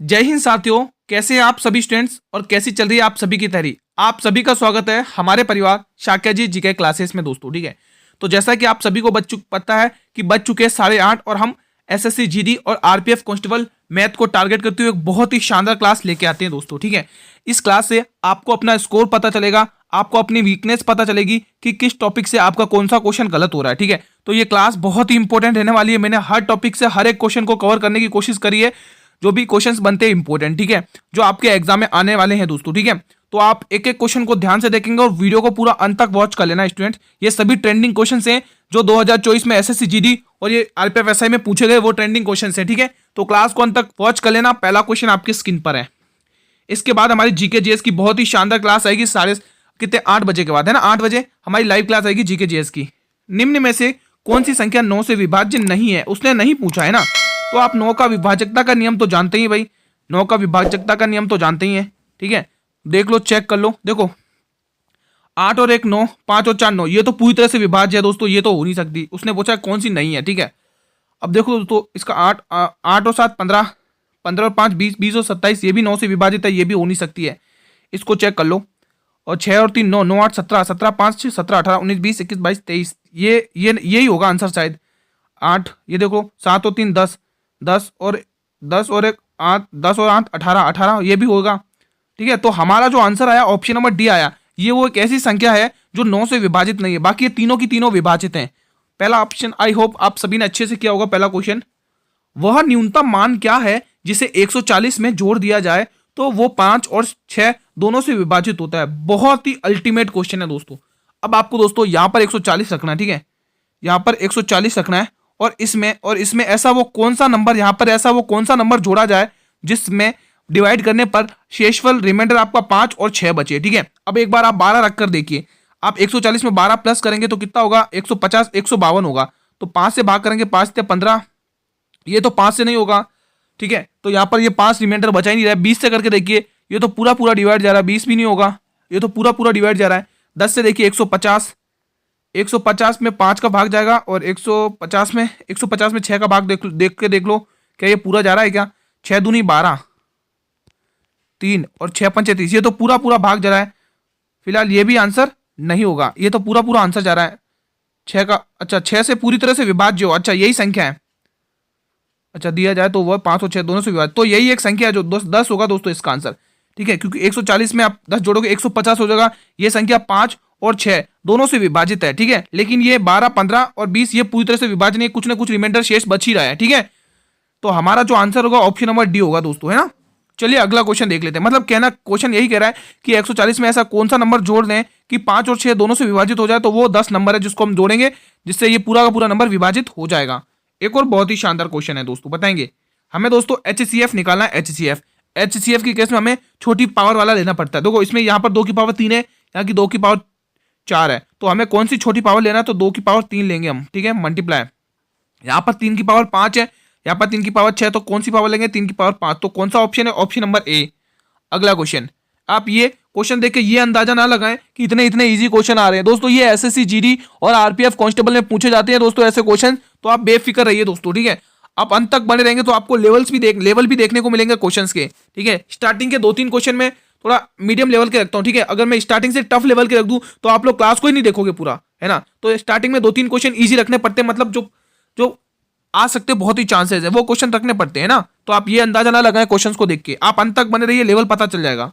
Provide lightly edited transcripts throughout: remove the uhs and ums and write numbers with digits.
जय हिंद साथियों, कैसे हैं आप सभी स्टूडेंट्स और कैसी चल रही है आप सभी की तैयारी। आप सभी का स्वागत है हमारे परिवार शाक्या जी जीके क्लासेस में दोस्तों। ठीक है, तो जैसा कि आप सभी को पता है कि बच चुके हैं 8:30 और हम एसएससी जीडी और आरपीएफ कांस्टेबल मैथ को टारगेट करते हुए एक बहुत ही शानदार क्लास लेके आते हैं दोस्तों। ठीक है, इस क्लास से आपको अपना स्कोर पता चलेगा, आपको अपनी वीकनेस पता चलेगी कि किस टॉपिक से आपका कौन सा क्वेश्चन गलत हो रहा है। ठीक है, तो ये क्लास बहुत ही इंपॉर्टेंट रहने वाली है। मैंने हर टॉपिक से हर एक क्वेश्चन को कवर करने की कोशिश करी है, जो भी क्वेश्चंस बनते हैं इंपॉर्टेंट, ठीक है, जो आपके एग्जाम में आने वाले हैं दोस्तों। ठीक है, तो आप एक एक क्वेश्चन को ध्यान से देखेंगे और वीडियो को पूरा अंत तक वॉच कर लेना स्टूडेंट। ये सभी ट्रेंडिंग क्वेश्चंस हैं जो 2024 में एसएससी जीडी और ये आरपीएफ एसआई में पूछे गए वो ट्रेंडिंग क्वेश्चंस हैं। ठीक है, तो क्लास को अंत तक वॉच कर लेना। पहला क्वेश्चन आपकी स्क्रीन पर है। इसके बाद हमारी जीके जीएस की बहुत ही शानदार क्लास आएगी 8 बजे के बाद, है ना। 8 बजे हमारी लाइव क्लास आएगी जीके जीएस की। निम्न में से कौन सी संख्या 9 से विभाज्य नहीं है? उसने नहीं पूछा है ना, तो आप 9 का विभाजकता का नियम तो जानते ही भाई, 9 का विभाजकता का नियम तो जानते ही है। ठीक है, देख लो, चेक कर लो। देखो 8 और 1 9, 5 और 4 9, ये तो पूरी तरह से विभाज्य है दोस्तों, ये तो हो नहीं सकती। उसने पूछा कौन सी नहीं है। ठीक है, अब देखो दोस्तों, इसका 8 और 7 15, 15 और 5 20, 20 और 27, ये भी 9 से विभाजित है, ये भी हो नहीं सकती है। इसको चेक कर लो। और 6 और 3 9, 9 8 17, 17 5 6 17 18 19 20 21 22 23, ये यही होगा आंसर शायद। 8, ये देखो 7 और 3 10, 10 और 1 8, 10 और 8 18, 18, ये भी होगा। ठीक है, तो हमारा जो आंसर आया ऑप्शन नंबर डी आया। ये वो एक ऐसी संख्या है जो 9 से विभाजित नहीं है, बाकी ये तीनों की तीनों विभाजित हैं। पहला ऑप्शन आई होप आप सभी ने अच्छे से किया होगा। पहला क्वेश्चन, वह न्यूनतम मान क्या है जिसे 140 में जोड़ दिया जाए तो वो 5 और 6 दोनों से विभाजित होता है। बहुत ही अल्टीमेट क्वेश्चन है दोस्तों। अब आपको दोस्तों यहां पर 140 रखना है। ठीक है, यहां पर 140 रखना है और इसमें ऐसा वो कौन सा नंबर, यहां पर ऐसा वो कौन सा नंबर जोड़ा जाए जिसमें डिवाइड करने पर शेषफल रिमाइंडर आपका 5 और 6 बचे। ठीक है, अब एक बार आप 12 रखकर देखिए। आप 140 में 12 प्लस करेंगे तो कितना होगा? 150 152 होगा। तो 5 से भाग करेंगे, 5 से 15, ये तो 5 से नहीं होगा। ठीक है, तो यहाँ पर ये 5 रिमाइंडर बचा ही नहीं रहा है। 20 से करके देखिए, ये तो पूरा पूरा डिवाइड जा रहा है। 20 भी नहीं होगा, ये तो पूरा पूरा डिवाइड जा रहा है। 10 से देखिए 150, 150 में 5 का भाग जाएगा और 150 में 6 का भाग देख के लो, क्या ये पूरा जा रहा है क्या? 6 दूनी 12, 3 और 6 पंचे 30, ये तो पूरा पूरा भाग जा रहा है। फिलहाल ये भी आंसर नहीं होगा, ये तो पूरा पूरा आंसर जा रहा है 6 का। अच्छा, 6 से पूरी तरह से विभाज्य हो, अच्छा यही संख्या है। अच्छा, दिया जाए तो वह 5 और 6 दोनों से विभाजित, तो यही एक संख्या है जो 10 होगा दोस्तों इसका आंसर। ठीक है, क्योंकि 140 में आप 10 जोड़ोगे 150 हो जाएगा। ये संख्या 5 और 6 दोनों से विभाजित है। ठीक है, लेकिन ये 12 15 और 20 ये पूरी तरह से विभाजन नहीं है, कुछ ना कुछ रिमाइंडर शेष बच ही रहा है। ठीक है, तो हमारा जो आंसर होगा ऑप्शन नंबर डी होगा दोस्तों, है ना। चलिए अगला क्वेश्चन देख लेते हैं। मतलब कहना क्वेश्चन यही कह रहा है कि 140 में ऐसा कौन सा नंबर जोड़ दें कि 5 और 6 दोनों से विभाजित हो जाए, तो वो 10 नंबर है जिसको हम जोड़ेंगे, जिससे ये पूरा का पूरा नंबर विभाजित हो जाएगा। एक और बहुत ही शानदार क्वेश्चन है दोस्तों, बताएंगे हमें दोस्तों HCF निकालना है। HCF की केस में हमें छोटी पावर वाला लेना पड़ता है। देखो इसमें यहाँ पर 2 की पावर 3 है, यहाँ की 2 की पावर 4 है, तो हमें कौन सी छोटी पावर लेना है? तो 2 की पावर 3 लेंगे हम। ठीक है, मल्टीप्लाई, यहाँ पर 3 की पावर 5 है, यहाँ पर 3 की पावर 6, तो कौन सी पावर लेंगे? 3 की पावर 5। तो कौन सा ऑप्शन है? Option number A. अगला क्वेश्चन, आप ये क्वेश्चन देख के ये अंदाजा ना लगाएं कि इतने इतने इजी क्वेश्चन आ रहे हैं दोस्तों। ये एसएससी जीडी और आरपीएफ कांस्टेबल में पूछे जाते हैं दोस्तों ऐसे क्वेश्चन, तो आप बेफिक्र रहिए दोस्तों। ठीक है, आप अंत तक बने रहेंगे तो आपको लेवल भी देखने को मिलेंगे क्वेश्चंस के। ठीक है, स्टार्टिंग के 2-3 क्वेश्चन में थोड़ा मीडियम लेवल के रखता हूँ। ठीक है, अगर मैं स्टार्टिंग से टफ लेवल के रख दूं तो आप लोग क्लास को ही नहीं देखोगे पूरा, है ना। तो स्टार्टिंग में 2-3 क्वेश्चन ईजी रखने पड़ते हैं, मतलब जो आ सकते बहुत ही चांसेस है वो क्वेश्चन रखने पड़ते हैं ना। तो आप ये अंदाजा ना लगाएं क्वेश्चंस को देख के, आप अंत तक बने रहिए, लेवल पता चल जाएगा।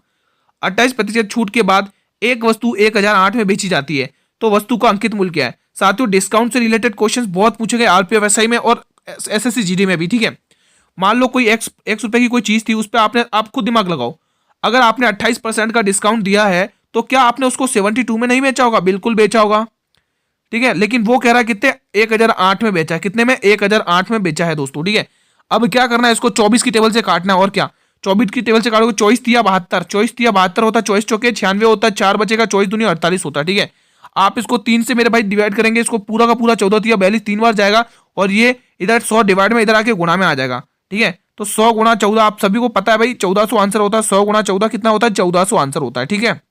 28% छूट के बाद एक वस्तु 1008 में बेची जाती है, तो वस्तु का अंकित मूल्य क्या है? साथियों, डिस्काउंट से रिलेटेड क्वेश्चंस बहुत पूछे गए आरपीएफ एसआई में और एसएससी जीडी में भी। ठीक है, मान लो कोई एक्स रुपए की कोई चीज थी, उस पर आप खुद दिमाग लगाओ। अगर आपने 28% का डिस्काउंट दिया है तो क्या आपने उसको 72 में नहीं बेचा होगा? बिल्कुल बेचा होगा। ठीक है, लेकिन वो कह रहा है कितने? 1008 में बेचा है। कितने में? 1008 में बेचा है दोस्तों। ठीक है, अब क्या करना है? इसको 24 की टेबल से काटना है। और क्या 24 की टेबल से काटोगे? 24 तिया 72, 24 तिया 72 होता है, 24 चौके 96 होता है, 4 बचेगा, 24 दूनी 48 होता है। ठीक है, आप इसको 3 से मेरे भाई डिवाइड करेंगे, इसको पूरा का पूरा 14 तिया 42 3 बार जाएगा और ये इधर 100 डिवाइड में इधर आके गुणा में आ जाएगा। ठीक है, तो 100 गुणा 14 आप सभी को पता है भाई 1400 आंसर होता है। 100 गुणा 14 कितना होता है? 1400 आंसर होता है। ठीक है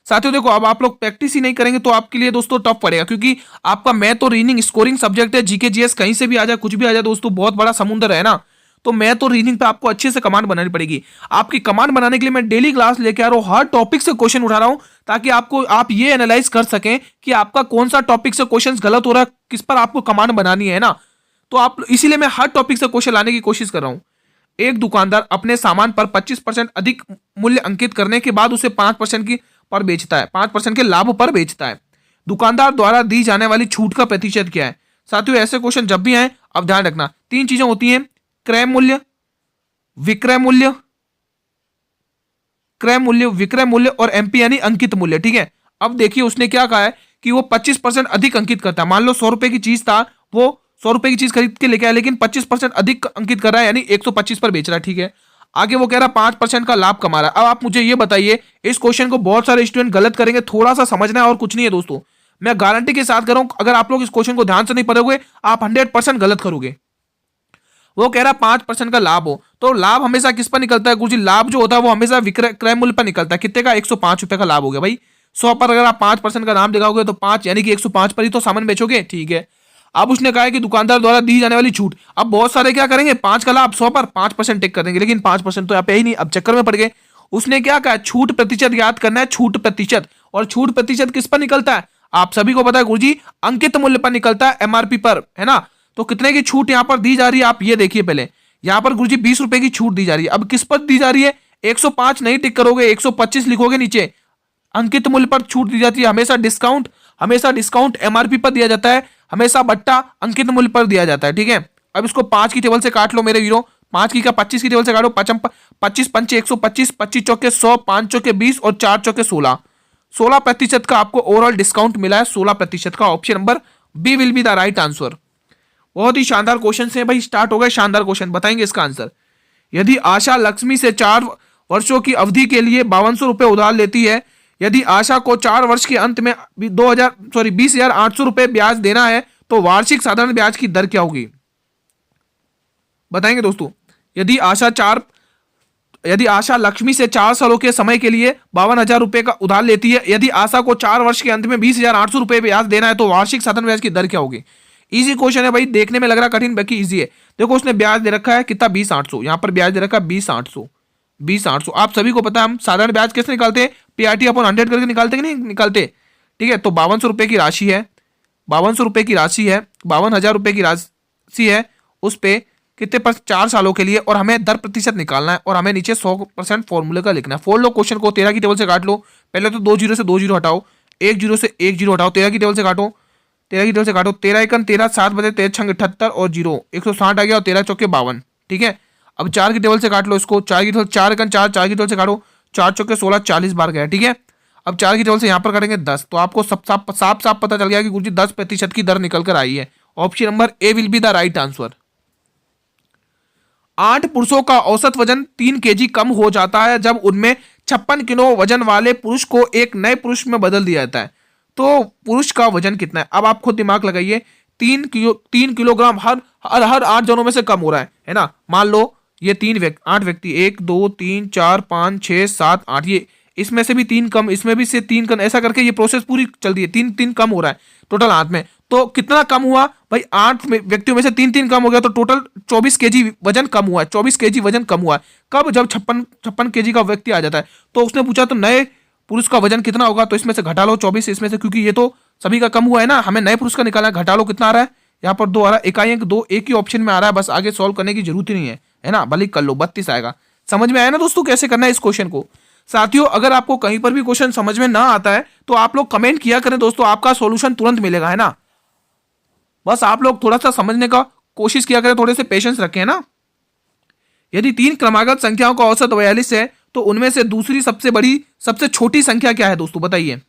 साथियों, देखो अब आप लोग प्रैक्टिस ही नहीं करेंगे तो आपके लिए दोस्तों टफ पड़ेगा, क्योंकि आपका मैथ और रीजनिंग स्कोरिंग सब्जेक्ट है। जीके जीएस कहीं से भी आ जाए, कुछ भी आ जाए दोस्तों, बहुत बड़ा समुंदर है ना। तो मैं तो रीजनिंग पे आपको अच्छे से कमांड बनानी पड़ेगी। आपकी कमांड बनाने के लिए मैं डेली क्लास लेके आ रहा हूं, हर टॉपिक से क्वेश्चन उठा रहा हूं, ताकि आप ये एनालाइज कर सकें कि आपका कौन सा टॉपिक से क्वेश्चन गलत हो रहा है, किस पर आपको कमांड बनानी है ना। तो आप इसीलिए मैं हर टॉपिक से क्वेश्चन लाने की कोशिश कर रहा हूं। एक दुकानदार अपने सामान पर 25% अधिक मूल्य अंकित करने के बाद उसे 5% की पर बेचता है, 5% के लाभ पर बेचता है। दुकानदार द्वारा दी जाने वाली छूट का प्रतिशत क्या है? साथियों, ऐसे क्वेश्चन जब भी आए अब ध्यान रखना, तीन चीजें होती हैं, क्रय मूल्य, विक्रय मूल्य, क्रय मूल्य, विक्रय मूल्य और एमपी यानी अंकित मूल्य। ठीक है, अब देखिए उसने क्या कहा है कि वो 25% अधिक अंकित करता है। मान लो 100 रुपए की चीज था, वो 100 रुपए की चीज खरीद के लेके आया, लेकिन 25% अधिक अंकित कर रहा है, यानी 125 पर बेच रहा है। ठीक है, आगे वो कह रहा है 5% का लाभ कमा रहा है। अब आप मुझे ये बताइए, इस क्वेश्चन को बहुत सारे स्टूडेंट गलत करेंगे, थोड़ा सा समझना है और कुछ नहीं है दोस्तों। मैं गारंटी के साथ कर रहा हूं, अगर आप लोग इस क्वेश्चन को ध्यान से नहीं पढ़ोगे आप 100% गलत करोगे। वो कह रहा है 5% का लाभ हो, तो लाभ हमेशा किस पर निकलता है गुरुजी? लाभ जो होता है वो हमेशा विक्रय क्रय मूल्य पर निकलता है। कितने का? 105 रुपए का लाभ हो गया भाई। 100 पर अगर आप 5% का नाम दिखाओगे तो 5 यानी कि 105 पर ही तो सामान बेचोगे। ठीक है, अब उसने कहा है कि दुकानदार द्वारा दी जाने वाली छूट, अब बहुत सारे क्या करेंगे, 5 का लाभ 100 पर 5% टिक कर देंगे, लेकिन 5% तो यहाँ पे ही नहीं, अब चक्कर में पड़ गए। उसने क्या कहा? छूट प्रतिशत याद करना है, छूट प्रतिशत। और छूट प्रतिशत किस पर निकलता है? आप सभी को पता है गुरुजी, अंकित मूल्य पर निकलता है, एमआरपी पर, है ना। तो कितने की छूट यहाँ पर दी जा रही है आप ये देखिए। पहले यहाँ पर गुरुजी 20 रुपए की छूट दी जा रही है। अब किस पर दी जा रही है? 105 नहीं टिक करोगे, 125 लिखोगे नीचे, अंकित मूल्य पर छूट दी जाती है। हमेशा डिस्काउंट एमआरपी पर दिया जाता है, हमेशा बट्टा अंकित मूल्य पर दिया जाता है। ठीक है, अब इसको 5 की टेबल से काट लो मेरे वीरो, 5 की का 25 की टेबल से काटो, 25 पंचे 125, 25 चौके 100, 5 चौके 20 और 4 चौके 16, 16% का आपको ओवरऑल डिस्काउंट मिला है। 16% का option number B will be the right answer. बहुत ही शानदार क्वेश्चन है भाई, स्टार्ट हो गए शानदार क्वेश्चन। बताएंगे इसका आंसर। यदि आशा लक्ष्मी से 4 वर्षों की अवधि के लिए 5200 रुपए उधार लेती है, यदि आशा को 4 वर्ष के अंत में 20,800 रुपए ब्याज देना है, तो वार्षिक साधारण ब्याज की दर क्या होगी? बताएंगे दोस्तों। यदि आशा लक्ष्मी से 4 सालों के समय के लिए 52,000 रुपए का उधार लेती है, यदि आशा को 4 वर्ष के अंत में 20,800 रुपए ब्याज देना है, तो वार्षिक साधारण ब्याज की दर क्या होगी? इजी क्वेश्चन है भाई, देखने में लग रहा कठिन, बाकी इजी है। देखो उसने ब्याज दे रखा है कितना, 20,800, यहाँ पर ब्याज दे रखा है 20,800। आप सभी को पता है हम साधारण ब्याज कैसे निकालते हैं, पीआरटी अपॉन 100 करके निकालते कि नहीं निकालते। ठीक है, तो 5200 रुपए की राशि है, 5200 रुपए की राशि है, 52,000 रुपए की राशि है, उस पे कितने पर 4 सालों के लिए, और हमें दर प्रतिशत निकालना है, और हमें नीचे 100% फॉर्मूले का लिखना है। फोड़ लो क्वेश्चन को, 13 की टेबल से काट लो। पहले तो 2 जीरो से 2 जीरो हटाओ, 1 जीरो से 1 जीरो हटाओ, 13 की टेबल से काटो, 13 की टेबल से काटो, 13 एकन 13, 7 बजे 13 छंग 78 और 0 160 आ गया, और 13 चौके 52। ठीक है, अब 4 की टेबल से काट लो इसको, 4 की टेबल 4 एकन 4, 4 की टेबल से काटो, 4 चौके 16, 40 बार गया। ठीक है, अब 4 की टेबल से यहाँ पर काटेंगे 10, तो आपको साफ पता चल गया कि गुरुजी 10% की दर निकल कर आई है। Option number A will be the right answer. 8 पुरुषों का औसत वजन 3 केजी कम हो जाता है जब उनमें 56 किलो वजन वाले पुरुष को एक नए पुरुष में बदल दिया जाता है, तो पुरुष का वजन कितना है? अब आप खुद दिमाग लगाइए, 3 किलोग्राम हर 8 जनों में से कम हो रहा है ना। मान लो ये 8 व्यक्ति, 1 2 3 4 5 6 7 8, ये इसमें से भी 3 कम, इसमें भी से 3 कम, ऐसा करके ये प्रोसेस पूरी चल रही है। 3 कम हो रहा है टोटल 8 में, तो कितना कम हुआ भाई? 8 व्यक्तियों में से 3 कम हो गया, तो टोटल 24 केजी वजन कम हुआ है। 24 केजी वजन कम हुआ है कब? जब 56 केजी का व्यक्ति आ जाता है। तो उसने पूछा तो नए पुरुष का वजन कितना होगा, तो इसमें से घटा लो 24 इसमें से, क्योंकि ये तो सभी का कम हुआ है ना, हमें नए पुरुष का निकालना है। घटा लो कितना आ रहा है, यहाँ पर 2 आ रहा है, इकाई अंक 2 एक ही ऑप्शन में आ रहा है, बस आगे सॉल्व करने की जरूरत ही नहीं है ना, भले कर लो 32 आएगा। समझ में आया ना दोस्तों कैसे करना है इस क्वेश्चन को। साथियों, अगर आपको कहीं पर भी क्वेश्चन समझ में ना आता है तो आप लोग कमेंट किया करें दोस्तों, आपका सॉल्यूशन तुरंत मिलेगा, है ना। बस आप लोग थोड़ा सा समझने का कोशिश किया करें, थोड़े से पेशेंस रखें ना। यदि 3 क्रमागत संख्याओं का औसत 42 है, तो उनमें से दूसरी सबसे छोटी संख्या क्या है दोस्तों? बताइए,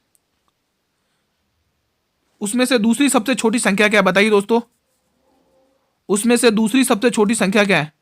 उसमें से दूसरी सबसे छोटी संख्या क्या है? बताइए दोस्तों, उसमें से दूसरी सबसे छोटी संख्या क्या है?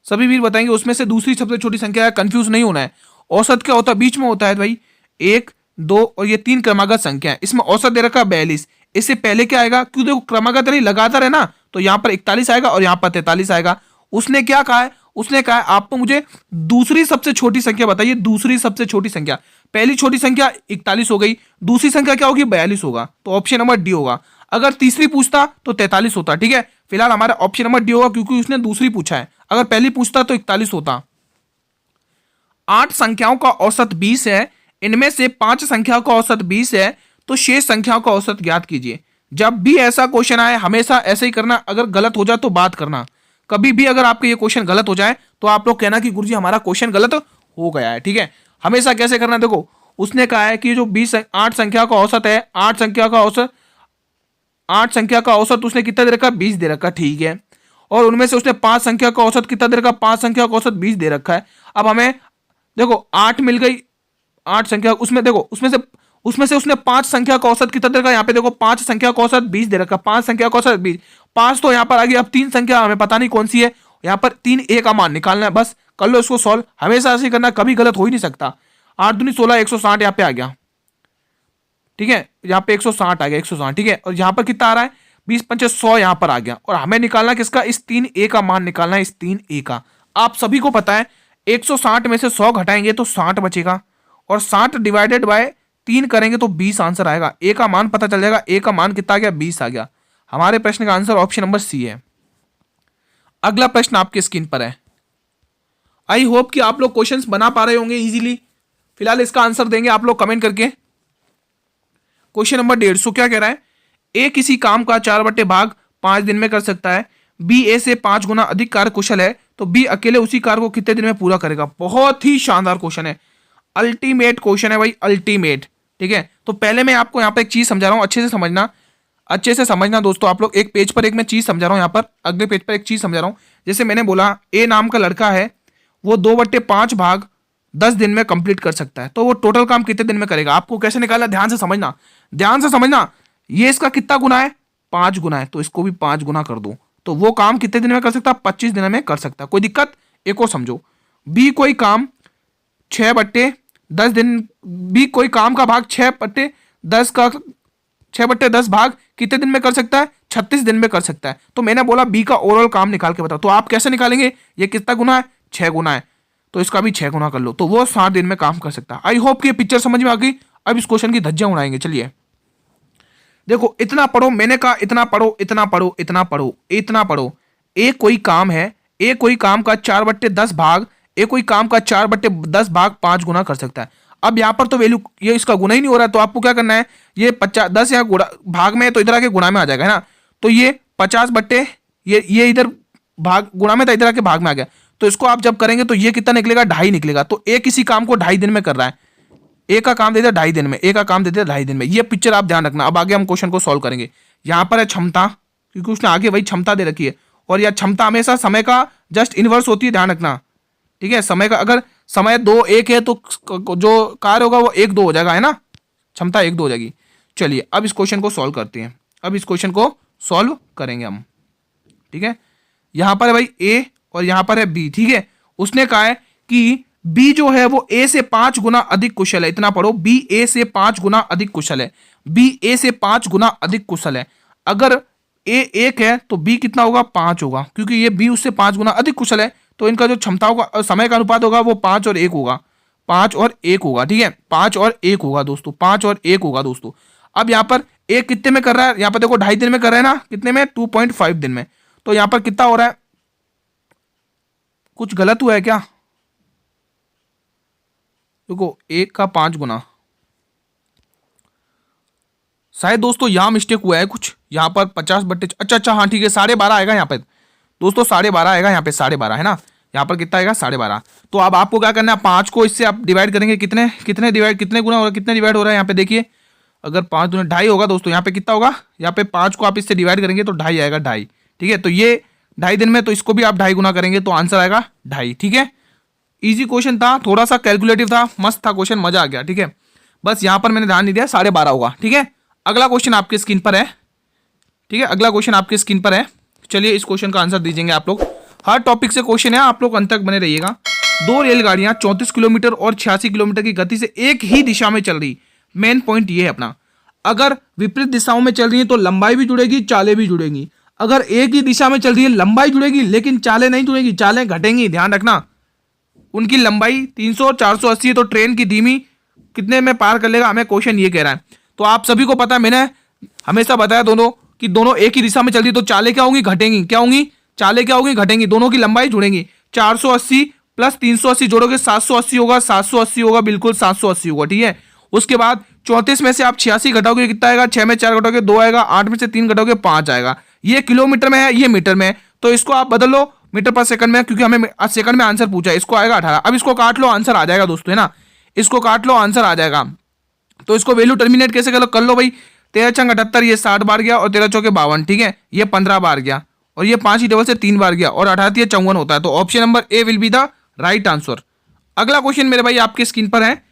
सभी वीर बताएंगे उसमें से दूसरी सबसे छोटी संख्या है। कंफ्यूज नहीं होना है। औसत क्या होता है? बीच में होता है भाई 1 2 और ये 3 क्रमागत संख्या है। इसमें औसत दे रखा है 42, इससे पहले क्या आएगा? क्यों देखो क्रमागत नहीं लगातार है ना, तो यहां पर 41 आएगा और यहां पर 43 आएगा। उसने क्या कहा है? उसने कहा है आप तो मुझे दूसरी सबसे छोटी संख्या बताइए। दूसरी सबसे छोटी संख्या, पहली छोटी संख्या 41 हो गई, दूसरी संख्या क्या होगी? 42 होगा, तो ऑप्शन नंबर डी होगा। अगर तीसरी पूछता तो 43 होता। ठीक है, फिलहाल हमारा ऑप्शन नंबर डी होगा क्योंकि उसने दूसरी पूछा है, अगर पहली पूछता तो 41 होता। 8 संख्याओं का औसत 20 है, इनमें से 5 संख्याओं का औसत 20 है, तो शेष संख्याओं का औसत ज्ञात कीजिए। जब भी ऐसा क्वेश्चन आए हमेशा ऐसे ही करना, अगर गलत हो जाए तो बात करना। कभी भी अगर आपका ये क्वेश्चन गलत हो जाए तो आप लोग कहना कि गुरुजी हमारा क्वेश्चन गलत हो गया है, ठीक है। हमेशा कैसे करना, देखो उसने कहा है कि जो 8 संख्या का औसत है, 8 संख्या का औसत उसने कितना दे रखा है, 20 दे रखा है, ठीक है। और उनमें से उसने 5 संख्या का औसत कितना दे रखा है, 5 संख्या का औसत 20 दे रखा है। अब हमें देखो 8 मिल गई, 8 संख्या, उसमें देखो उसमें से उसने 5 संख्या का औसत कितना दे रखा है, यहाँ पे देखो 5 संख्या का औसत 20 दे रखा है, 5 संख्या का औसत 20, 5 तो यहाँ पर आ गई। अब 3 संख्या हमें पता नहीं कौन सी है, यहाँ पर 3 ए का मान निकालना है, बस कर लो इसको सॉल्व। हमेशा ऐसे करना, कभी गलत हो ही नहीं सकता। 8 दूनी 16, 160 यहाँ पे आ गया, ठीक है। यहाँ पे 160 आ गया, 160, ठीक है। और यहाँ पर कितना आ रहा है, 20 पंचे 100 यहाँ पर आ गया। और हमें निकालना किसका, इस 3 ए का मान निकालना है, इस 3 ए का। आप सभी को पता है 160 में से 100 घटाएंगे तो 60 बचेगा, और 60 डिवाइडेड बाय 3 करेंगे तो 20 आंसर आएगा। ए का मान पता चल जाएगा, ए का मान कितना आ गया, 20 आ गया। हमारे प्रश्न का आंसर ऑप्शन नंबर सी है। अगला प्रश्न आपके स्क्रीन पर है। आई होप कि आप लोग क्वेश्चंस बना पा रहे होंगे इजीली। फिलहाल इसका आंसर देंगे आप लोग कमेंट करके। क्वेश्चन नंबर 150 क्या कह रहा है, ए किसी काम का 4/5 5 दिन में कर सकता है, बी ए से 5 गुना अधिक कार्य कुशल है, तो बी अकेले उसी कार्य को कितने दिन में पूरा करेगा। बहुत ही शानदार क्वेश्चन है, अल्टीमेट क्वेश्चन है भाई, अल्टीमेट, ठीक है। तो पहले मैं आपको यहाँ पर एक चीज समझा रहा हूँ, अच्छे से समझना दोस्तों। आप लोग एक पेज पर एक मैं चीज समझा रहा हूँ, यहाँ पर अगले पेज पर एक चीज समझा रहा हूँ। जैसे मैंने बोला ए नाम का लड़का है, वो 2/5 भाग 10 दिन में कंप्लीट कर सकता है, तो वो टोटल काम कितने दिन में करेगा। आपको कैसे निकालना, ध्यान से समझना। ये इसका कितना गुना है, 5 गुना है, तो इसको भी 5 गुना कर दो, तो वो काम कितने दिन में कर सकता है, 25 दिन में कर सकता है। कोई दिक्कत, एक और समझो, बी कोई काम 6/10 दिन, बी कोई काम का भाग 6/10 भाग कितने दिन में कर सकता है, 36 दिन में कर सकता है। तो मैंने बोला बी का ओवरऑल काम निकाल के बताओ, तो आप कैसे निकालेंगे, ये कितना गुना है, 6 गुना है, तो इसका भी 6 गुना कर लो, तो वो 7 दिन में काम कर सकता है। आई होप कि ये पिक्चर समझ में आ गई। अब इस क्वेश्चन की धज्जियां उड़ाएंगे, चलिए देखो। इतना पढ़ो, मैंने कहा इतना पढ़ो, इतना पढ़ो, इतना पढ़ो, इतना पढ़ो। ए कोई काम है, ए कोई काम का 4/10 भाग, ए कोई काम का 4/10 भाग 5 गुना कर सकता है। अब यहाँ पर तो वैल्यू ये इसका गुना ही नहीं हो रहा है, तो आपको क्या करना है, ये 10 यहाँ भाग में है तो इधर आके गुणा में आ जाएगा, है ना। तो ये 50 ये इधर भाग गुणा में था, इधर आके भाग में आ गया, तो इसको आप जब करेंगे तो ये कितना निकलेगा, 2.5 निकलेगा। तो ए किसी काम को 2.5 दिन में कर रहा है, ए का काम देते 2.5 दिन में, ए का काम देते 2.5 दिन में। ये पिक्चर आप ध्यान रखना। अब आगे हम क्वेश्चन को सॉल्व करेंगे। यहाँ पर है क्षमता, क्योंकि उसने आगे वही क्षमता दे रखी है, और यह क्षमता हमेशा समय का जस्ट इनवर्स होती है, ध्यान रखना, ठीक है। समय का अगर समय 2 1 है तो जो कार्य होगा वो 1 2 हो जाएगा, है ना, क्षमता 1 2 हो जाएगी। चलिए अब इस क्वेश्चन को सॉल्व करते हैं। अब इस क्वेश्चन को सॉल्व करेंगे हम, ठीक है। यहां पर है भाई ए और यहां पर है बी, ठीक है। उसने कहा है कि बी जो है वो ए से 5 गुना अधिक कुशल है, इतना पढ़ो, बी ए से 5 गुना अधिक कुशल है, बी ए से 5 गुना अधिक कुशल है। अगर ए 1 है तो बी कितना होगा, 5 होगा, क्योंकि ये बी उससे 5 गुना अधिक कुशल है, तो इनका जो क्षमताओं का समय का अनुपात होगा वो 5 और 1 होगा, 5 और 1 होगा, ठीक है, 5 और 1 होगा दोस्तों, 5 और 1 होगा दोस्तों। अब यहाँ पर ए कितने में कर रहा है, यहाँ पर देखो 2.5 दिन में कर रहा है ना, कितने में, 2.5 दिन में। तो यहाँ पर कितना हो रहा है, कुछ गलत हुआ है क्या, देखो 1 का 5 गुना, शायद दोस्तों यहाँ मिस्टेक हुआ है कुछ, यहाँ पर 50/, अच्छा हाँ ठीक है, 12.5 आएगा यहाँ पे दोस्तों, 12.5 आएगा यहाँ पे, 12.5 है ना, यहाँ पर कितना आएगा, 12.5। तो अब आपको क्या करना है, 5 को इससे आप डिवाइड करेंगे, कितने कितने डिवाइड, कितने गुना हो रहा है, कितने डिवाइड हो रहा है, यहाँ पे देखिए, अगर 5 दूनी 2.5 होगा दोस्तों, यहाँ पे कितना होगा, यहाँ पे 5 को आप इससे डिवाइड करेंगे तो 2.5 आएगा, 2.5, ठीक है। तो ये 2.5 दिन में, तो इसको भी आप 2.5 गुना करेंगे तो आंसर आएगा 2.5, ठीक है। इजी क्वेश्चन था, थोड़ा सा कैलकुलेटिव था, मस्त था क्वेश्चन, मजा आ गया, ठीक है। बस यहाँ पर मैंने ध्यान नहीं दिया, 12.5 होगा, ठीक है। अगला क्वेश्चन आपके स्क्रीन पर है, ठीक है, अगला क्वेश्चन आपके स्क्रीन पर है। चलिए इस क्वेश्चन का आंसर दीजिएंगे आप लोग। हर टॉपिक से क्वेश्चन है, आप लोग अंत तक बने रहिएगा। 2 रेलगाड़ियां 34 किलोमीटर और 86 किलोमीटर की गति से एक ही दिशा में चल रही, मेन पॉइंट ये है अपना। अगर विपरीत दिशाओं में चल रही है तो लंबाई भी जुड़ेगी, चालें भी जुड़ेंगी। अगर एक ही दिशा में चल रही है लंबाई जुड़ेगी लेकिन चालें नहीं जुड़ेगी, चालें घटेंगी, ध्यान रखना। उनकी लंबाई 300 और 480 है, तो ट्रेन की धीमी कितने में पार कर लेगा, हमें क्वेश्चन ये कह रहा है। तो आप सभी को पता है, मैंने हमेशा बताया दोनों कि दोनों एक ही दिशा में चल रही है तो चालें क्या होंगी, घटेंगी। क्या होंगी, चालें क्या होंगी, घटेंगी। दोनों की लंबाई जुड़ेंगी। 480 प्लस 380 जोड़ोगे 780 होगा, 780 होगा, बिल्कुल 780 होगा, ठीक है। उसके बाद 34 में से आप 86 घटाओगे, कितना आएगा, 6 में 4 घटाओगे 2 आएगा, 8 में से 3 घटाओगे 5 आएगा। ये किलोमीटर में है, ये मीटर में है, तो इसको आप बदल लो मीटर पर सेकंड में, क्योंकि हमें सेकंड में आंसर पूछा है। इसको आएगा 18। अब इसको काट लो, आंसर आ जाएगा दोस्तों, है ना। इसको काट लो, आंसर आ जाएगा। तो इसको वैल्यू टर्मिनेट कैसे कर लो भाई। 13 छंग 78, ये 60 बार गया, और 13 चौके 52, ठीक है। ये 15 बार गया, और ये 5 ही टेबल से 3 बार गया, और 18 54 होता है। तो option number A will be the right answer. अगला क्वेश्चन मेरे भाई आपके स्क्रीन पर है,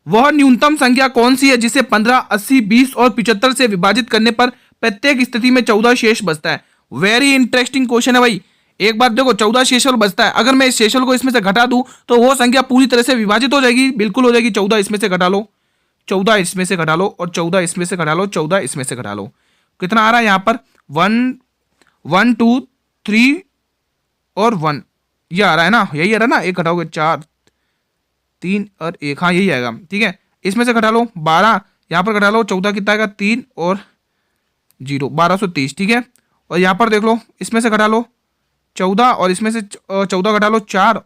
वह न्यूनतम संख्या कौन सी है जिसे 15, 80, 20 और 75 से विभाजित करने पर प्रत्येक स्थिति में 14 शेष बचता है। वेरी इंटरेस्टिंग क्वेश्चन है भाई। एक बार देखो, 14 शेषफल बचता है। अगर मैं इस शेषफल को इसमें से घटा दूं तो वो संख्या पूरी तरह से विभाजित हो जाएगी, बिल्कुल हो जाएगी। 14 इसमें से घटा लो, 14 इसमें से घटा लो, और 14 इसमें से घटा लो, 14 इसमें से घटा लो। कितना आ रहा है यहाँ पर, 1 1 2 3 और 1, ये आ रहा है ना, यही आ रहा है ना। एक घटाओगे 4 3 और 1, हाँ यही आएगा, ठीक है। इसमें से घटा लो 12, यहाँ पर घटा लो 14, कितना आएगा, 3 और 0, 1230, ठीक है। और यहाँ पर देख लो, इसमें से घटा लो 14, और इसमें से 14 घटा लो 4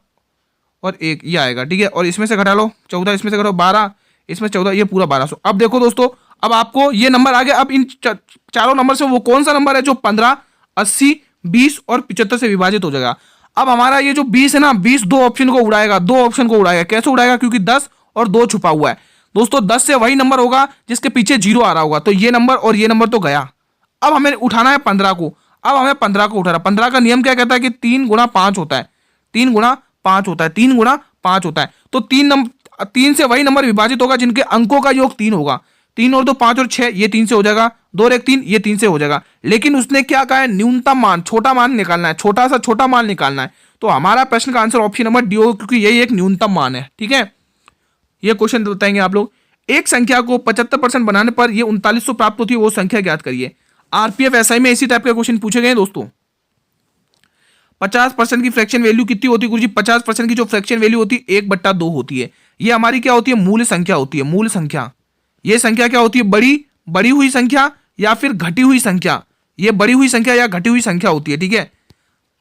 और 1, ये आएगा, ठीक है। और इसमें से घटा लो 14, इसमें से घटाओ 12, इसमें 14, ये पूरा 1200। अब देखो दोस्तों, अब आपको ये नंबर आ गया। अब इन चारों नंबर से वो कौन सा नंबर है जो 15, 80, 20 और 75 से विभाजित हो जाएगा। अब हमारा ये जो 20 है ना, 20 दो ऑप्शन को उड़ाएगा, दो ऑप्शन को उड़ाएगा। कैसे उड़ाएगा, क्योंकि 10 और 2 छुपा हुआ है दोस्तों। 10 से वही नंबर होगा जिसके पीछे 0 आ रहा होगा, तो ये नंबर और ये नंबर तो गया। अब हमें उठाना है 15 को। अब हमें 15 को उठाना। 15 का नियम क्या कहता है कि 3 गुणा 5 होता है, 3 गुणा 5 होता है, 3 गुणा 5 होता है। तो 3 से वही नंबर विभाजित होगा जिनके अंकों का योग 3 होगा। 3 और 2 5 और 6, ये 3 से हो जाएगा। 2 और 1 3, ये 3 से हो जाएगा। लेकिन उसने क्या कहा है, न्यूनतम मान, छोटा मान निकालना है, छोटा सा छोटा मान निकालना है। तो हमारा प्रश्न का आंसर ऑप्शन नंबर डी होगा, क्योंकि यही एक न्यूनतम मान है, ठीक है। ये क्वेश्चन बताएंगे आप लोग। एक संख्या को 75% बनाने पर ये 3900 प्राप्त होती है, वो संख्या ज्ञात करिए। आरपीएफ एसआई में इसी टाइप के क्वेश्चन पूछे गए दोस्तों। 50% की फ्रैक्शन वैल्यू कितनी होती है गुरुजी। 50% की जो फ्रैक्शन वैल्यू होती है 1/2 होती है। ये हमारी क्या होती है, मूल संख्या होती है, मूल संख्या। ये संख्या क्या होती है, बड़ी हुई संख्या या फिर घटी हुई संख्या। ये बड़ी हुई संख्या या घटी हुई संख्या होती है, ठीक है।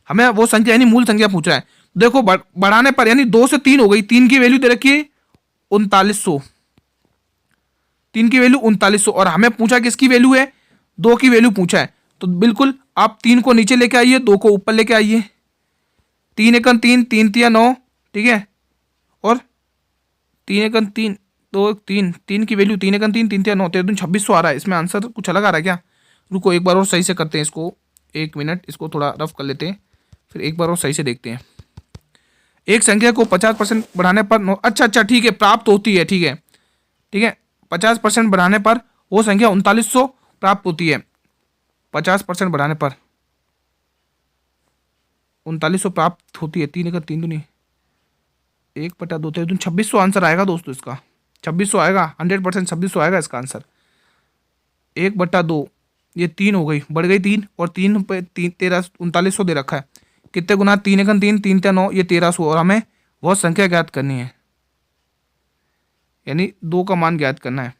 हमें वो संख्या यानी मूल संख्या पूछ रहा है। देखो बढ़ाने पर यानी 2 से 3 हो गई। 3 की वैल्यू दे रखी है 3900, 3 की वैल्यू 3900, और हमें पूछा किसकी वैल्यू है, 2 की वैल्यू पूछा है। तो बिल्कुल आप 3 को नीचे लेके आइए, 2 को ऊपर लेके आइए। 3 एकन 3, 3 तिया 9, ठीक है। और 3 एकन 3, 2 3, 3 की वैल्यू 3 एकन 3, 3 तिया 9, 13 दूनी 2600 आ रहा है। इसमें आंसर कुछ अलग आ रहा है क्या। रुको एक बार और सही से करते हैं इसको, 1 मिनट, इसको थोड़ा रफ कर लेते हैं, फिर एक बार और सही से देखते हैं। एक संख्या को 50% बढ़ाने पर अच्छा ठीक है, प्राप्त होती है, ठीक है, ठीक है। 50% बढ़ाने पर वो संख्या 3900 प्राप्त होती है। 50% बढ़ाने पर 3900 प्राप्त होती है। 3 एकड़ 3 दूनी 1/2, 13 दूनी 2600 आंसर आएगा दोस्तों इसका। 2600 आएगा, 100% 2600 आएगा इसका आंसर। 1/2, ये 3 हो गई, बढ़ गई 3, और 3 पे 3 13 3900 दे रखा है। कितने गुना, 3 एकन 3, 3 तिया 9, ये 1300, और हमें वह संख्या ज्ञात करनी है, यानी 2 का मान ज्ञात करना है।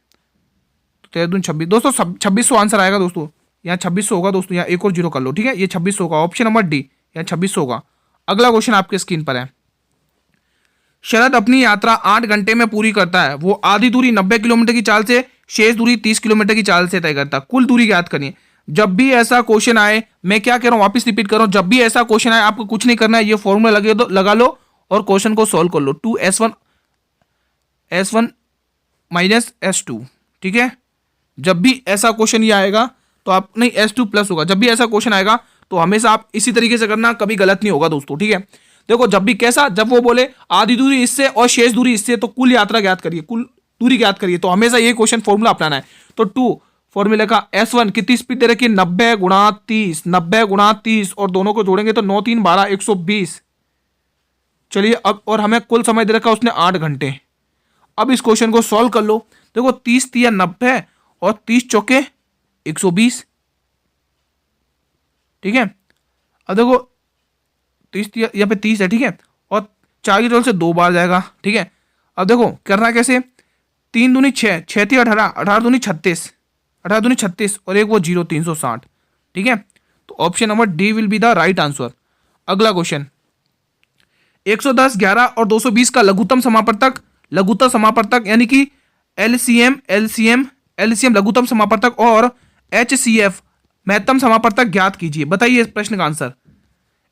तो 13 दूनी 26 दोस्तों, 2600 आंसर आएगा दोस्तों। यहाँ 2600 होगा दोस्तों, यहाँ एक और जीरो कर लो, ठीक है। ये 2600 होगा, ऑप्शन नंबर डी, यहाँ 2600 होगा। अगला क्वेश्चन आपके स्क्रीन पर है। शरद अपनी यात्रा 8 घंटे में पूरी करता है। वो आधी दूरी 90 किलोमीटर की चाल से, शेष दूरी 30 किलोमीटर की चाल से तय करता है। कुल दूरी ज्ञात करनी है। जब भी ऐसा क्वेश्चन आए, मैं क्या कह रहा हूँ वापस रिपीट कर रहा हूँ, जब भी ऐसा क्वेश्चन आए आपको कुछ नहीं करना है, ये फॉर्मूला लगा लो और क्वेश्चन को सॉल्व कर लो। 2s1 माइनस s2, ठीक है। जब भी ऐसा क्वेश्चन ये आएगा तो आप नहीं, s2 प्लस होगा। जब भी ऐसा क्वेश्चन आएगा तो हमेशा आप इसी तरीके से करना, कभी गलत नहीं होगा दोस्तों, ठीक है। देखो जब भी कैसा, जब वो बोले आधी दूरी इससे और शेष दूरी इससे, तो कुल यात्रा ज्ञात करिए, कुल दूरी ज्ञात करिए, तो हमेशा ये क्वेश्चन फॉर्मूला अपनाना है। तो 2 फॉर्मूले का s1 कितनी स्पीड दे रखी है, 90 गुणा 30, 90 गुणा 30, और दोनों को जोड़ेंगे तो 9 3 12 120। चलिए अब, और हमें कुल समय दे रखा उसने 8 घंटे। अब इस क्वेश्चन को सॉल्व कर लो। देखो 30 तिया 90 और 30 चौके 120, ठीक है। अब देखो 30 यहाँ पे 30 है, ठीक है, और 4 की टोल से 2 बार जाएगा, ठीक है। अब देखो करना कैसे, 3 दूनी 6, 6 तिया 18, 18 दूनी 36, 18 दूनी 36, और एक वो 0, 360। ठीक है, तो option number D will be the right answer. अगला क्वेश्चन, 110, 11 और 220 का लघुत्तम समापवर्तक यानी कि एलसीएम एलसीएम एलसीएम लघुत्तम समापवर्तक और एचसीएफ महत्तम समापवर्तक ज्ञात कीजिए। बताइए इस प्रश्न का आंसर।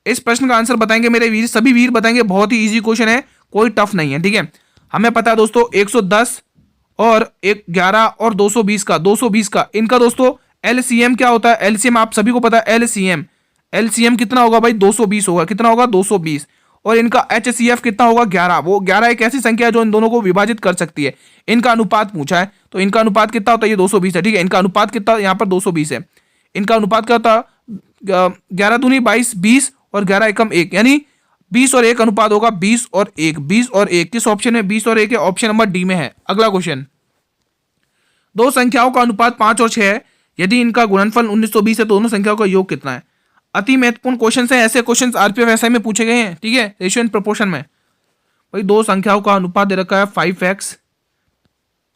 इस प्रश्न का आंसर बताएंगे मेरे वीर, सभी वीर बताएंगे। बहुत ही इजी क्वेश्चन है, कोई टफ नहीं है। ठीक है, हमें पता है दोस्तों 110 और 11 और 220 का इनका दोस्तों एलसीएम क्या होता है। एलसीएम आप सभी को पता है, एलसीएम कितना होगा भाई 220 होगा। कितना होगा 220। और इनका एचसीएफ कितना होगा 11। वो 11 एक ऐसी संख्या है जो इन दोनों को विभाजित कर सकती है। इनका अनुपात पूछा है, तो इनका अनुपात कितना होता है, ये 220 है। ठीक है, इनका अनुपात कितना यहाँ पर 220 है। इनका अनुपात क्या होता है 11 दूनी 22, 20 और 11 एकम 1, यानी 20 और 1 अनुपात होगा 20 और 1। 20 और 1 किस ऑप्शन में 20 और 1 है, ऑप्शन नंबर डी में है। अगला क्वेश्चन, दो संख्याओं का अनुपात 5 और 6 है, यदि इनका गुणनफल 1920 है तो दोनों संख्याओं का योग कितना है। अति महत्वपूर्ण क्वेश्चन है, ऐसे क्वेश्चन आरपीएफ एसआई में पूछे गए हैं। ठीक है, रेशियो एंड प्रोपोर्शन में भाई दो संख्याओं का अनुपात दे रखा है 5x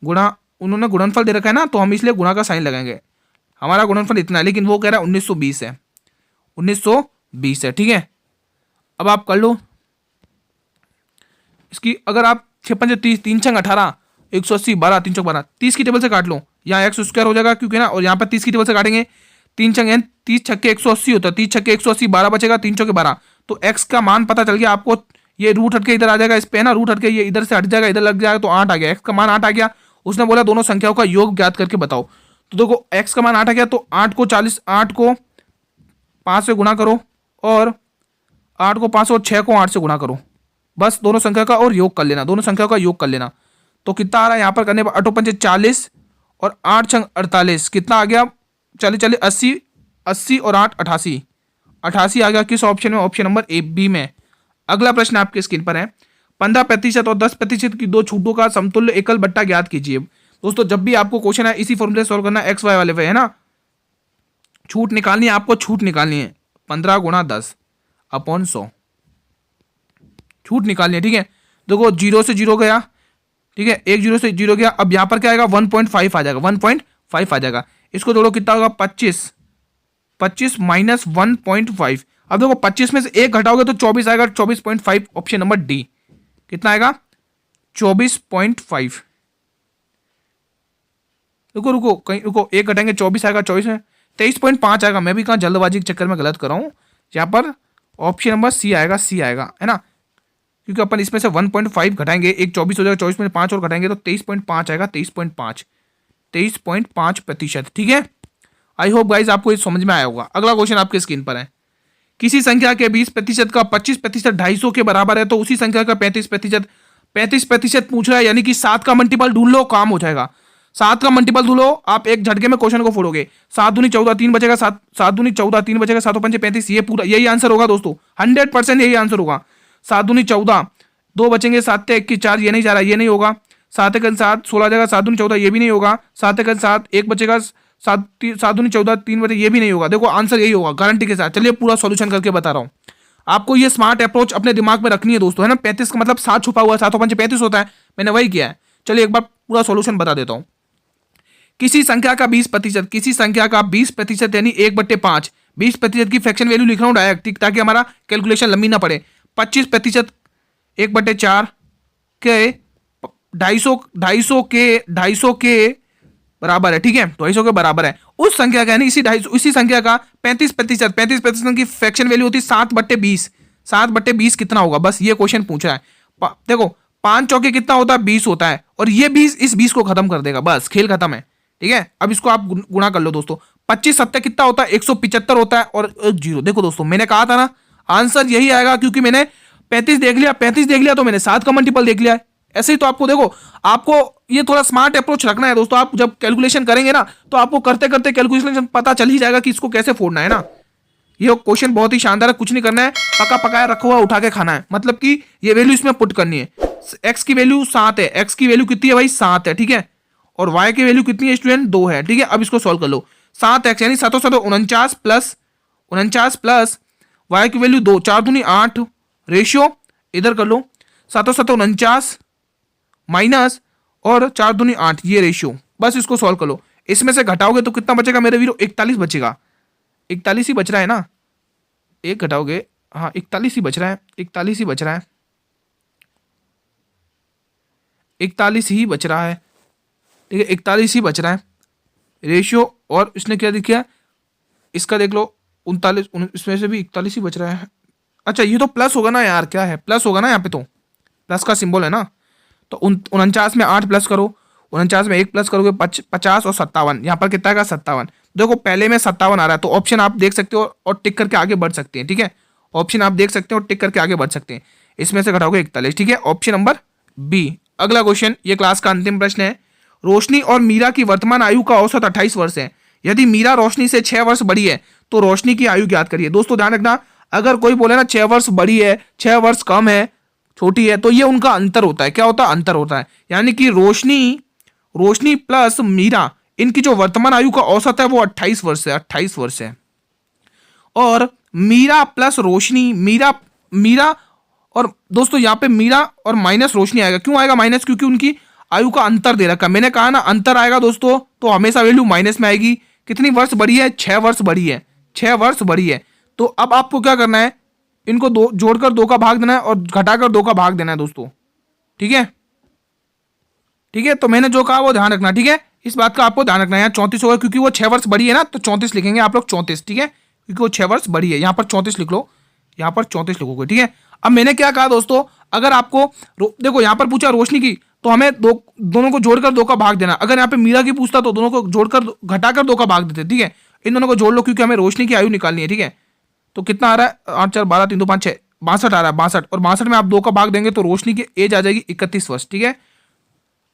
गुणा, उन्होंने गुणनफल दे रखा है ना, तो हम इसलिए गुणा का साइन लगाएंगे। हमारा गुणनफल इतना है, लेकिन वो कह रहा है 1920 है, 1920 है। ठीक है, अब आप कर लो इसकी, अगर आप 6 5 30, 3 6 18, 180 12, 3 6 12, 30 की टेबल से काट लो, यहाँ एक्स स्क्वायर हो जाएगा क्योंकि ना, और यहाँ पर 30 की टेबल से काटेंगे 3 छंगे 30 छक्के 180 होता है, 30 छक्के 180, 12 बचेगा, 3 चौके 12। तो एक्स का मान पता चल गया आपको, ये रूट हटके इधर आ जाएगा, इस पे है ना रूट हटके ये इधर से हट जाएगा, इधर लग जाएगा, तो 8 आ गया। एक्स का मान 8 आ गया। उसने बोला दोनों संख्याओं का योग ज्ञात करके बताओ। तो देखो एक्स का मान 8 आ गया, तो 8 को 5 से गुणा करो, और 8 को 5 और 6 को 8 से गुणा करो, बस दोनों संख्या का और योग कर लेना, दोनों संख्याओं का योग कर लेना। तो कितना आ रहा है यहाँ पर करने पर 8 5 40 और 8 छंग 48, कितना आ गया 40 40 80, 80 और 8 88, 88 आ गया। किस ऑप्शन में, ऑप्शन नंबर ए बी में। अगला प्रश्न आपके स्क्रीन पर है, 15% और 10% की दो छूटों का समतुल्य एकल बट्टा ज्ञात कीजिए। दोस्तों जब भी आपको क्वेश्चन है इसी फॉर्मूले सॉल्व करना है, एक्स वाई वाले पे है ना, छूट निकालनी है आपको, छूट निकालनी है 15 गुणा 10 अपॉन 100, छूट निकालनी है। ठीक है, देखो 0 से 0 गया, ठीक है, 1 0 से 0 गया। अब यहां पर क्या आएगा 1.5 आ जाएगा, 1.5 आ जाएगा। इसको जोड़ो कितना होगा 25 माइनस 1.5। अब देखो 25 में से 1 घटाओगे तो 24 आएगा, 24.5 ऑप्शन नंबर डी। कितना आएगा 24.5। रुको कहीं रुको, 1 घटाएंगे 24 आएगा, 24 में 23.5 आएगा। मैं भी कहाँ जल्दबाजी के चक्कर में गलत कर रहा हूँ, यहाँ पर ऑप्शन नंबर सी आएगा, सी आएगा, है ना, क्योंकि अपन इसमें से 1.5 घटाएंगे, एक 24 हो जाएगा, 24 में 5 और घटाएंगे तो 23.5 आएगा, 23.5%। ठीक है, आई होप गाइज आपको ये समझ में आया होगा। अगला क्वेश्चन आपके स्क्रीन पर है, किसी संख्या के 20% का 25% 250 के बराबर है, तो उसी संख्या का 35% पूछ रहा है, यानी कि 7 का मल्टीपल ढूंढ लो, काम हो जाएगा। 7 का मल्टीपल ढूंढो, आप एक झटके में क्वेश्चन को फोड़ोगे। 7 दूनी 14, 3 बचेगा, 7 दूनी 14, 3 बचेगा, 7 5 35, ये पूरा यही आंसर होगा दोस्तों, 100% यही आंसर होगा। 7 दूनी 14, 2 बचेंगे, 7 1 की 4, ये नहीं जा रहा, ये नहीं होगा। 7 1 7 16 जाएगा, 7 दूनी 14, ये भी नहीं होगा। 7 1 7, 1 बचेगा, 7 दूनी 14, 3 बचे, ये भी नहीं होगा। देखो आंसर यही होगा गारंटी के साथ। चलिए पूरा सॉल्यूशन करके बता रहा हूँ आपको, ये स्मार्ट अप्रोच अपने दिमाग में रखनी है दोस्तों, है ना। 35 का मतलब 7 छुपा हुआ है, 7 5 35 होता है, मैंने वही किया है। चलिए एक बार पूरा सॉल्यूशन बता देता हूँ। किसी संख्या का 20% यानी 1/5, 20% की फ्रैक्शन वैल्यू लिख रहा हूँ डायरेक्ट, ताकि हमारा कैलकुलेशन लंबी ना पड़े। 25% 1/4 के 250 के बराबर है। ठीक है, 250 के बराबर है। उस संख्या का यानी इसी संख्या का 35% की फ्रैक्शन वैल्यू होती है 7/20। 7/20 कितना होगा, बस ये क्वेश्चन पूछ रहा है। देखो 5 चौके कितना होता है 20 होता है, और ये 20 इस 20 को खत्म कर देगा, बस खेल खत्म है। ठीक है, अब इसको आप गुणा कर लो दोस्तों। 25 7 कितना होता है 175 होता है, और 0। देखो दोस्तों मैंने कहा था ना आंसर यही आएगा, क्योंकि मैंने 35 देख लिया तो मैंने 7 का मल्टीपल देख लिया है। ऐसे ही तो आपको देखो, आपको ये थोड़ा स्मार्ट अप्रोच रखना है दोस्तों। आप जब कैलकुलेशन करेंगे ना, तो आपको करते करते कैलकुलेशन पता चल ही जाएगा कि इसको कैसे फोड़ना है ना। ये क्वेश्चन बहुत ही शानदार है, कुछ नहीं करना है, पका पकाया रखा हुआ उठा के खाना है। मतलब कि ये वैल्यू इसमें पुट करनी है। एक्स की वैल्यू 7 है, एक्स की वैल्यू कितनी है भाई 7 है, ठीक है, और वाई की वैल्यू कितनी है स्टूडेंट 2 है। ठीक है, अब इसको सॉल्व कर लो। 7x यानी 7 49 प्लस वाई की वैल्यू 2, 4 दूनी 8, रेशियो इधर कर लो। 7 49 माइनस और 4 दूनी 8, ये रेशियो, बस इसको सॉल्व कर लो। इसमें से घटाओगे तो कितना बचेगा मेरे वीरो 41 बचेगा। 41 ही बच रहा है ना, एक घटाओगे, हाँ 41 ही बच रहा है, 41 ही बच रहा है, 41 ही बच रहा है, ठीक है 41 ही बच रहा है रेशियो। और इसने क्या दिया, इसका देख लो 39, इसमें से भी 41 ही बच रहा है। अच्छा ये तो प्लस होगा ना यार, क्या है प्लस होगा ना, यहाँ पे तो प्लस का सिंबल है ना। तो 49 में 8 प्लस करो, 49 में 1 प्लस करोगे 50 और 57, यहाँ पर कितना का 57। देखो पहले में 57 आ रहा है, तो ऑप्शन आप देख सकते हो और टिक करके आगे बढ़ सकते हैं, ठीक है। ऑप्शन आप देख सकते हो और टिक करके आगे बढ़ सकते हैं। इसमें से घटाओगे 41, ठीक है, ऑप्शन नंबर बी। अगला क्वेश्चन, ये क्लास का अंतिम प्रश्न है। रोशनी और मीरा की वर्तमान आयु का औसत 28 वर्ष है। यदि मीरा रोशनी से 6 वर्ष बड़ी है तो रोशनी की आयु ज्ञात करिए। दोस्तों ध्यान रखना, अगर कोई बोले ना 6 वर्ष बड़ी है, 6 वर्ष कम है, छोटी है, तो ये उनका अंतर होता है। क्या होता है, अंतर होता है। यानी कि रोशनी प्लस मीरा, इनकी जो वर्तमान आयु का औसत है वो 28 वर्ष है, 28 वर्ष है। और मीरा प्लस रोशनी, मीरा और दोस्तों यहाँ पे मीरा और माइनस रोशनी आएगा। क्यों आएगा माइनस, क्योंकि उनकी आयु का अंतर दे रखा है। मैंने कहा ना अंतर आएगा दोस्तों तो हमेशा वैल्यू माइनस में आएगी। कितनी वर्ष बड़ी है, 6 वर्ष बड़ी है, 6 वर्ष बड़ी है। तो अब आपको क्या करना है, इनको दो जोड़कर 2 का भाग देना है और घटाकर 2 का भाग देना है दोस्तों, ठीक है, ठीक है। तो मैंने जो कहा वो ध्यान रखना, ठीक है, इस बात का आपको ध्यान रखना है। यहाँ 34 होगा क्योंकि वो 6 वर्ष बड़ी है ना, तो 34 लिखेंगे आप लोग, 34, ठीक है, क्योंकि वो 6 वर्ष बड़ी है। यहाँ पर 34 लिख लो, यहाँ पर 34 लिखोगे, ठीक है। अब मैंने क्या कहा दोस्तों, अगर आपको देखो यहाँ पर पूछा रोशनी की, तो हमें दोनों को जोड़कर 2 का भाग देना। अगर यहाँ पे मीरा की पूछता तो दोनों को जोड़कर घटाकर 2 का भाग देते, ठीक है। इन दोनों को जोड़ लो क्योंकि हमें रोशनी की आयु निकालनी है, ठीक है। तो कितना आ रहा है, 8 4 12 3 2 5 6, 62 आ रहा है, 62। और 62 में आप 2 का भाग देंगे तो रोशनी की एज आ जाएगी 31 वर्ष, ठीक है।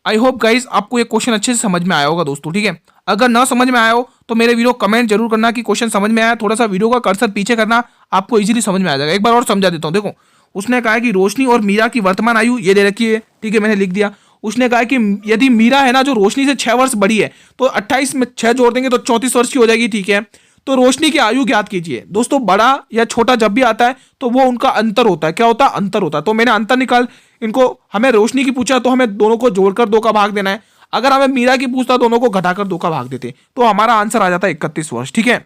आई होप गाइज आपको ये क्वेश्चन अच्छे से समझ में आया होगा दोस्तों, ठीक है। अगर ना समझ में आया हो तो मेरे वीडियो कमेंट जरूर करना कि क्वेश्चन समझ में आया। थोड़ा सा वीडियो का कर्सर पीछे करना, आपको इजीली समझ में आ जाएगा। एक बार और समझा देता हूँ। देखो उसने कहा कि रोशनी और मीरा की वर्तमान आयु ये दे रखी है, ठीक है, मैंने लिख दिया। उसने कहा कि यदि मीरा है ना जो रोशनी से 6 वर्ष बड़ी है, तो 28 में 6 जोड़ देंगे तो 34 वर्ष की हो जाएगी, ठीक है। तो रोशनी की आयु ज्ञात कीजिए। दोस्तों बड़ा या छोटा जब भी आता है तो वो उनका अंतर होता है। क्या होता है, अंतर होता है। तो मैंने अंतर निकाल, इनको हमें रोशनी की पूछा तो हमें दोनों को जोड़कर 2 का भाग देना है। अगर हमें मीरा की पूछता दोनों को घटाकर 2 का भाग देते तो हमारा आंसर आ जाता है 31 वर्ष, ठीक है।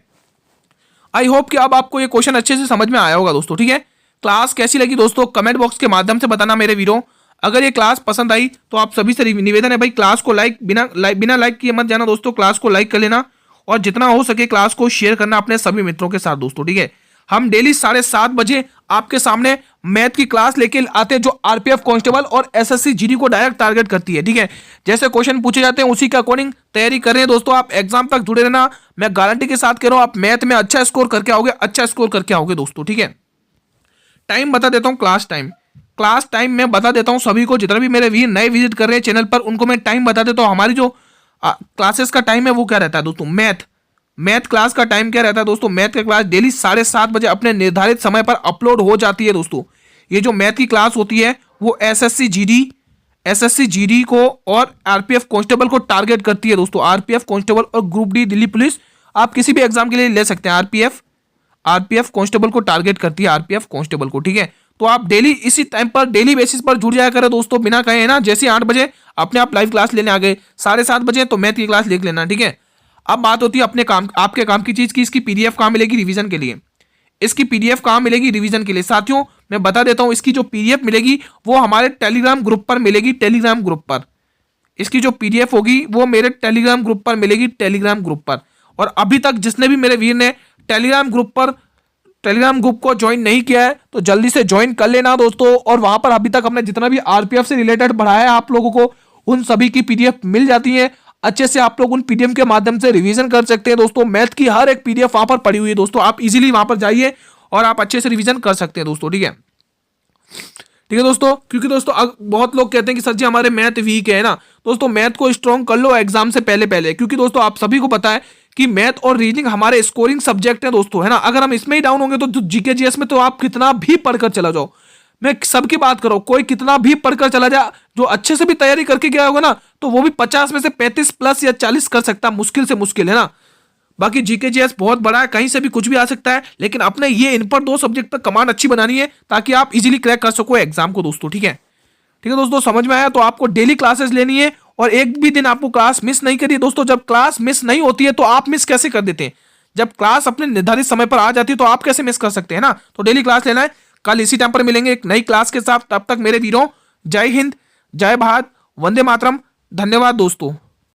आई होप कि अब आपको ये क्वेश्चन अच्छे से समझ में आया होगा दोस्तों, ठीक है। क्लास कैसी लगी दोस्तों कमेंट बॉक्स के माध्यम से बताना मेरे वीरों। अगर ये क्लास पसंद आई तो आप सभी से निवेदन है भाई, क्लास को बिना लाइक किए मत जाना दोस्तों, क्लास को लाइक कर लेना और जितना हो सके क्लास को शेयर करना अपने सभी मित्रों के साथ दोस्तों, ठीक है। हम डेली 7:30 बजे आपके सामने मैथ की क्लास लेके आते हैं जो आरपीएफ कांस्टेबल और एसएससी जीडी को डायरेक्ट टारगेट करती है, ठीक है। जैसे क्वेश्चन पूछे जाते हैं उसी के अकॉर्डिंग तैयारी कर रहे हैं दोस्तों। आप एग्जाम तक जुड़े रहना, मैं गारंटी के साथ कह रहा हूं आप मैथ में अच्छा स्कोर करके आओगे, अच्छा स्कोर करके आओगे दोस्तों, ठीक है। टाइम बता देता हूं, क्लास टाइम मैं बता देता हूं सभी को, जितना भी मेरे वीर नए विजिट कर रहे हैं चैनल पर उनको मैं टाइम बता देता हूं। हमारी जो क्लासेस का टाइम है वो क्या रहता है दोस्तों, मैथ क्लास का टाइम क्या रहता है दोस्तों, मैथ का क्लास डेली 7:30 बजे अपने निर्धारित समय पर अपलोड हो जाती है दोस्तों। ये जो मैथ की क्लास होती है वो एसएससी जीडी को और आरपीएफ कांस्टेबल को टारगेट करती है दोस्तों। आरपीएफ कांस्टेबल और ग्रुप डी दिल्ली पुलिस, आप किसी भी एग्जाम के लिए ले सकते हैं। आरपीएफ कांस्टेबल को टारगेट करती है, आरपीएफ कांस्टेबल को, ठीक है। तो आप डेली इसी टाइम पर डेली बेसिस पर जुड़ जाया करें दोस्तों, बिना कहे ना। जैसे 8 बजे अपने आप लाइव क्लास लेने आ गए, 7:30 बजे तो मैथ की क्लास देख लेना, ठीक है। अब बात होती है अपने काम, आपके काम की चीज की, इसकी पीडीएफ कहाँ मिलेगी रिवीजन के लिए, इसकी पीडीएफ कहाँ मिलेगी रिवीजन के लिए। साथियों मैं बता देता हूं, इसकी जो पीडीएफ मिलेगी वो हमारे टेलीग्राम ग्रुप पर मिलेगी, टेलीग्राम ग्रुप पर इसकी जो पीडीएफ होगी वो मेरे टेलीग्राम ग्रुप पर मिलेगी, टेलीग्राम ग्रुप पर। और अभी तक जिसने भी मेरे वीर ने टेलीग्राम ग्रुप को ज्वाइन नहीं किया है तो जल्दी से ज्वाइन कर लेना दोस्तों। और वहां पर अभी तक हमने जितना भी आरपीएफ से रिलेटेड पढ़ाया है आप लोगों को, उन सभी की पीडीएफ मिल जाती है। अच्छे से आप लोग उन पीडीएफ के माध्यम से रिवीजन कर सकते हैं दोस्तों। मैथ की हर एक पीडीएफ वहां पर पड़ी हुई है दोस्तों, आप इजीली वहां पर जाइए और आप अच्छे से रिवीजन कर सकते हैं दोस्तों, ठीक है, ठीक है दोस्तों। क्योंकि दोस्तों बहुत लोग कहते हैं कि सर जी हमारे मैथ वीक है ना, दोस्तों मैथ को स्ट्रॉन्ग कर लो एग्जाम से पहले, क्योंकि दोस्तों आप सभी को पता है कि मैथ और रीजनिंग हमारे स्कोरिंग सब्जेक्ट है दोस्तों, है ना। अगर हम इसमें ही डाउन होंगे तो जीके जीएस में तो आप कितना भी पढ़कर चला जाओ, मैं सबकी बात कर रहा हूं, कोई कितना भी पढ़कर चला जाए, जो अच्छे से भी तैयारी करके गया होगा ना तो वो भी 50 में से 35 प्लस या 40 कर सकता, मुश्किल से मुश्किल, है ना। बाकी जीके जीएस बहुत बड़ा है, कहीं से भी कुछ भी आ सकता है, लेकिन अपने ये इन पर 2 सब्जेक्ट पर कमांड अच्छी बनानी है ताकि आप इजीली क्रैक कर सको एग्जाम को दोस्तों, ठीक है, ठीक है दोस्तों। समझ में आया? तो आपको डेली क्लासेस लेनी है और एक भी दिन आपको क्लास मिस नहीं करिए दोस्तों। जब क्लास मिस नहीं होती है तो आप मिस कैसे कर देते हैं, जब क्लास अपने निर्धारित समय पर आ जाती है तो आप कैसे मिस कर सकते हैं ना। तो डेली क्लास लेना है। कल इसी टाइम पर मिलेंगे एक नई क्लास के साथ। तब तक मेरे वीरों, जय हिंद, जय भारत, वंदे मातरम। धन्यवाद दोस्तों।